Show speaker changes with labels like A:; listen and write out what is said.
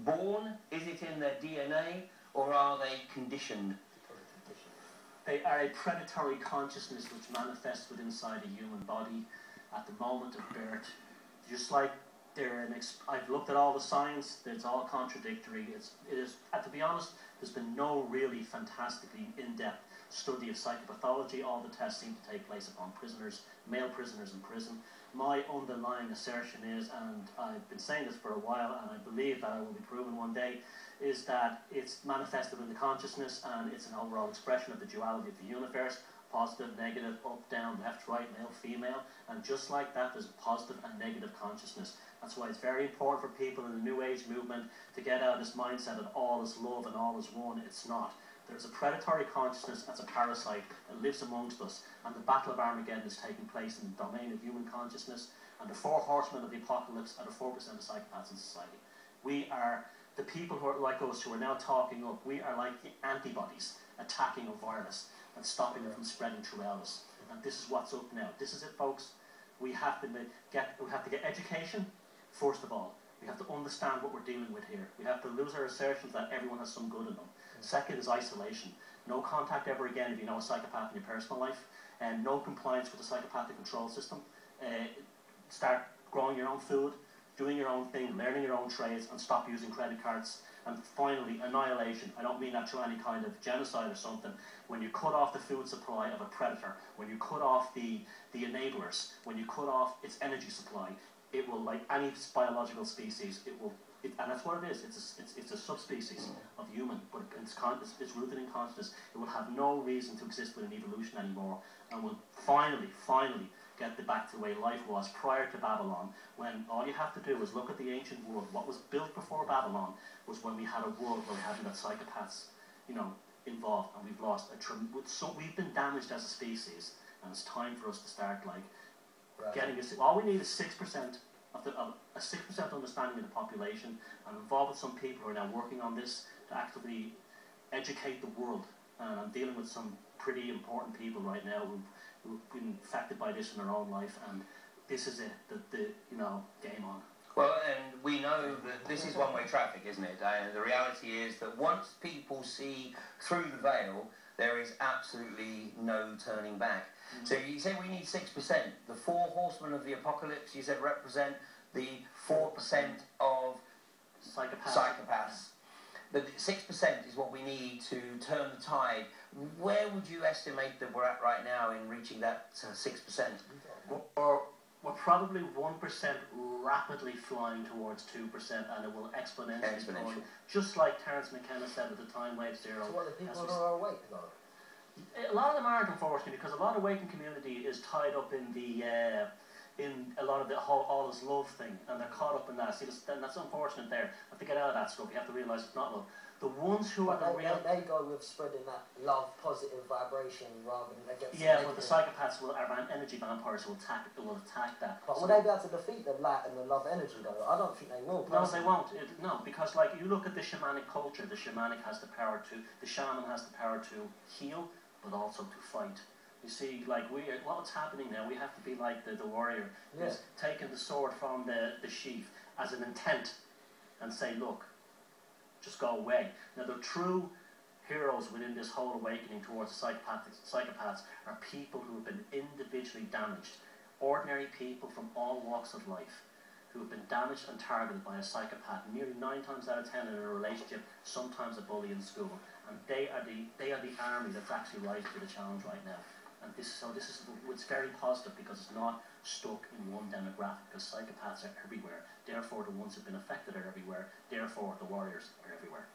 A: born? Is it in their DNA? Or are they conditioned?
B: They are a predatory consciousness which manifests within inside a human body at the moment of birth. Just like I've looked at all the science, it's all contradictory. To be honest, there's been no really fantastically in-depth study of psychopathology. All the tests seem to take place upon prisoners, male prisoners in prison. My underlying assertion is, and I've been saying this for a while, and I believe that I will be proven one day, is that it's manifested in the consciousness, and it's an overall expression of the duality of the universe: positive, negative, up, down, left, right, male, female. And just like that, there's positive and negative consciousness. That's why it's very important for people in the New Age movement to get out of this mindset that all is love and all is one. It's not. There's a predatory consciousness that's a parasite that lives amongst us, and the Battle of Armageddon is taking place in the domain of human consciousness, and the 4 horsemen of the apocalypse are the 4% of psychopaths in society. We are the people who are like us, who are now talking up. We are like the antibodies attacking a virus and stopping it from spreading throughout us. And this is what's up now. This is it, folks. We have to get education, first of all. We have to understand what we're dealing with here. We have to lose our assertions that everyone has some good in them. Second is isolation. No contact ever again if you know a psychopath in your personal life. And no compliance with the psychopathic control system. Start growing your own food, doing your own thing, learning your own trades, and stop using credit cards. And finally, annihilation. I don't mean that through any kind of genocide or something. When you cut off the food supply of a predator, when you cut off the enablers, when you cut off its energy supply, it will, like any biological species, and that's what it is. It's a subspecies of human, but it's rooted in consciousness. It will have no reason to exist within evolution anymore, and will finally get back to the way life was prior to Babylon, when all you have to do is look at the ancient world. What was built before Babylon was when we had a world where we had got psychopaths, involved, and we've lost we've been damaged as a species, and it's time for us to start getting this. All we need is 6% of a 6% understanding of the population, and involved with some people who are now working on this to actively educate the world. And I'm dealing with some pretty important people right now who've been affected by this in their own life, and this is it, the game on.
A: Well, and we know that this is one-way traffic, isn't it? And the reality is that once people see through the veil, there is absolutely no turning back. So you said we need 6%. The 4 horsemen of the apocalypse, you said, represent the 4% of psychopaths. The 6% is what we need to turn the tide. Where would you estimate that we're at right now in reaching that 6%?
B: We're probably 1% rapidly flying towards 2%, and it will exponentially go. Just like Terence McKenna said at the time, Wave Zero.
C: So what, the people who are awake, though?
B: A lot of them aren't, unfortunately, because a lot of waking community is tied up in a lot of the whole all is love thing, and they're caught up in that. See, that's unfortunate there. Have to get out of that stuff. You have to realise it's not love. The ones who are the real...
C: They go with spreading that love, positive vibration rather than against...
B: Yeah, but the psychopaths are energy vampires who will attack that.
C: But will they be able to defeat the light and the love energy, though? I don't think they will.
B: No, they won't. No, because like you look at the shamanic culture, the shaman has the power to heal, but also to fight. You see, like what's happening now, we have to be like the warrior who's taking the sword from the sheath as an intent and say, look, just go away. Now, the true heroes within this whole awakening towards the psychopaths are people who have been individually damaged. Ordinary people from all walks of life who have been damaged and targeted by a psychopath nearly 9 times out of 10 in a relationship, sometimes a bully in school. And they are the army that's actually rising to the challenge right now. And it's very positive because it's not stuck in one demographic, because psychopaths are everywhere. Therefore, the ones who've been affected are everywhere. Therefore, the warriors are everywhere.